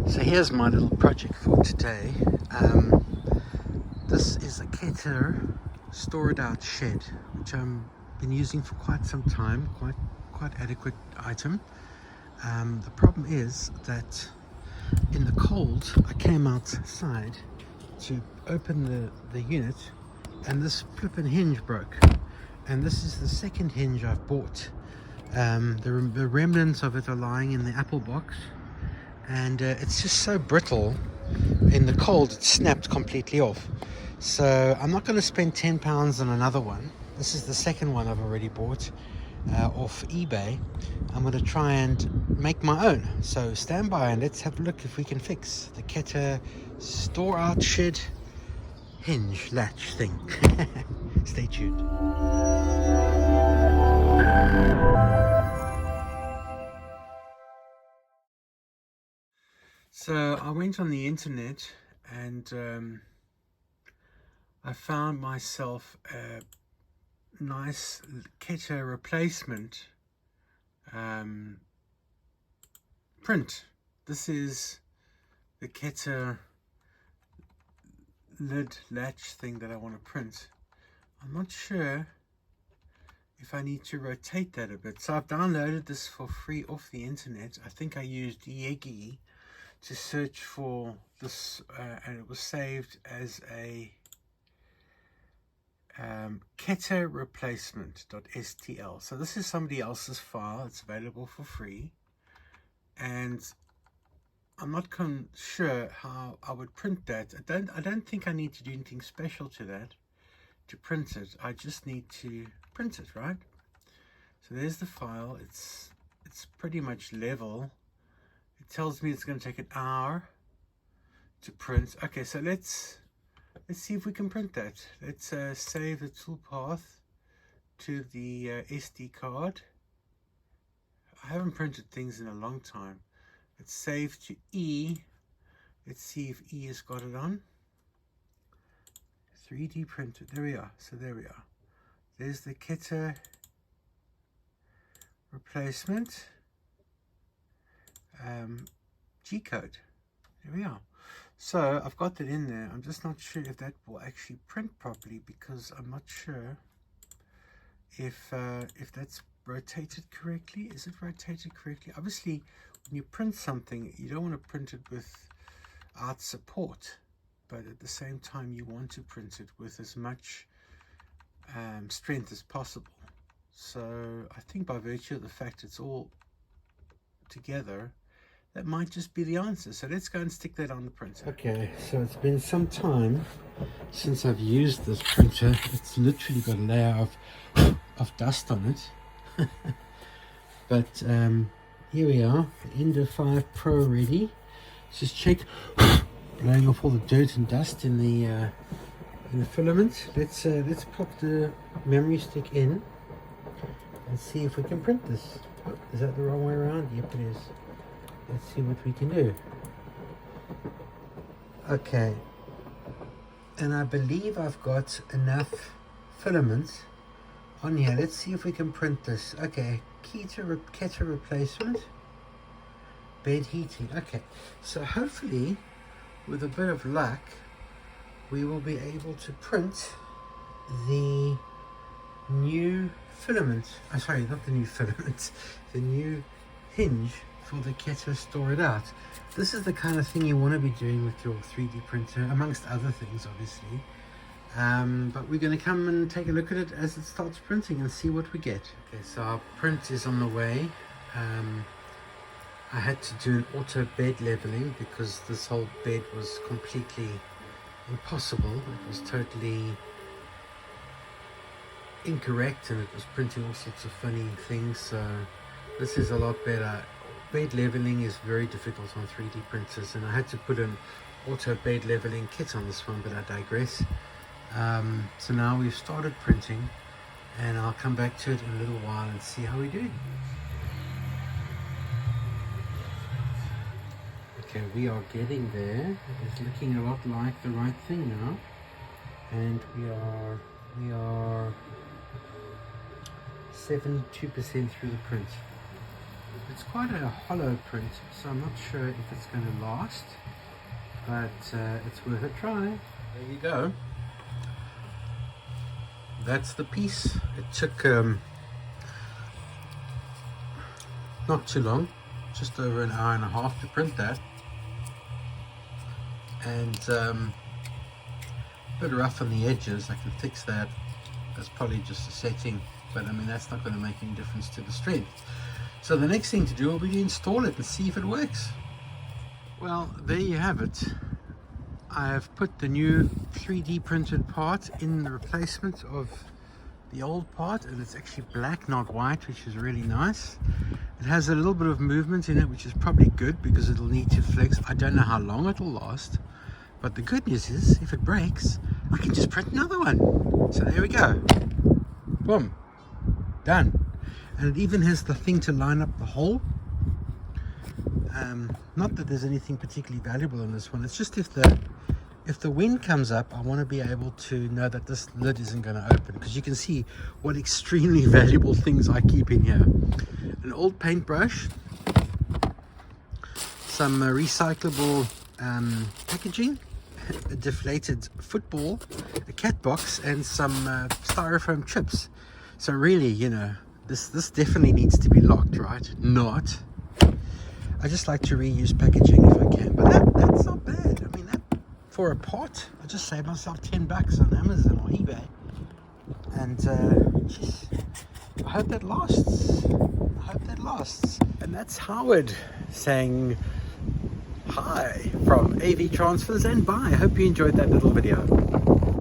So here's my little project for today. This is a Keter stored out shed, which I've been using for quite some time, quite adequate item. The problem is that in the cold I came outside to open the unit and this flippin' hinge broke, and this is the second hinge I've bought. The remnants of it are lying in the apple box, and it's just so brittle. In the cold it snapped completely off, so I'm not going to spend £10 on another one. This is the second one I've already bought off eBay. I'm going to try and make my own, so stand by and let's have a look if we can fix the Keter store out shed hinge latch thing. Stay tuned. So I went on the internet and I found myself a nice Keter replacement print. This is the Keter lid latch thing that I want to print. I'm not sure if I need to rotate that a bit. So I've downloaded this for free off the internet. I think I used Yegi to search for this and it was saved as a Keter replacement.stl. So this is somebody else's file. It's available for free, and I'm not sure how I would print that. I don't think I need to do anything special to that to print it. I just need to print it, right? So there's the file. It's pretty much level. It tells me it's going to take an hour to print. Okay, so let's see if we can print that. Let's save the toolpath to the SD card. I haven't printed things in a long time. Let's save to E. Let's see if E has got it on. 3D printed. There we are. So there we are. There's the Keter replacement G code. There we are. So I've got that in there. I'm just not sure if that will actually print properly, because I'm not sure if that's rotated correctly. Is it rotated correctly? Obviously, when you print something, you don't want to print it without support, but at the same time you want to print it with as much strength as possible. So I think by virtue of the fact it's all together, that might just be the answer. So let's go and stick that on the printer. Okay, so it's been some time since I've used this printer. It's literally got a layer of dust on it. But here we are, the Endo 5 Pro ready. Let's just check, blowing off all the dirt and dust in the filament. Let's pop the memory stick in and see if we can print this. Oh, is that the wrong way around? Yep, it is. Let's see what we can do. Okay, and I believe I've got enough filament on here. Let's see if we can print this. Okay, Keter replacement, bed heating. Okay, so hopefully with a bit of luck we will be able to print the new filament. Oh, sorry, not the new filament, the new hinge for the Keter store it out. This is the kind of thing you want to be doing with your 3D printer, amongst other things obviously. But we're going to come and take a look at it as it starts printing and see what we get. Okay, so our print is on the way. I had to do an auto bed leveling because this whole bed was completely impossible. It was totally incorrect and it was printing all sorts of funny things. So this is a lot better. Bed leveling is very difficult on 3D printers, and I had to put an auto bed leveling kit on this one, but I digress. So now we've started printing, and I'll come back to it in a little while and see how we're doing. Okay, we are getting there. It's looking a lot like the right thing now, and we are 72% through the print. It's quite a hollow print, so I'm not sure if it's going to last, but it's worth a try. There you go. That's the piece. It took not too long, just over an hour and a half to print that, and a bit rough on the edges. I can fix that. That's probably just a setting, but I mean that's not going to make any difference to the strength. So the next thing to do will be to install it and see if it works. Well, there you have it. I have put the new 3D printed part in the replacement of the old part, and it's actually black, not white, which is really nice. It has a little bit of movement in it, which is probably good because it'll need to flex. I don't know how long it'll last, but the good news is if it breaks, I can just print another one. So there we go. Boom. Done. And it even has the thing to line up the hole. Not that there's anything particularly valuable in this one. It's just if the wind comes up, I want to be able to know that this lid isn't going to open, because you can see what extremely valuable things I keep in here. An old paintbrush, some recyclable packaging, a deflated football, a cat box, and some styrofoam chips. So really, you know, this definitely needs to be locked, right? Not. I just like to reuse packaging if I can, but that's not bad. I mean, that for a pot, I just saved myself $10 on Amazon or eBay, and geez, I hope that lasts. I hope that lasts. And that's Howard saying hi from AVtransfers and bye. I hope you enjoyed that little video.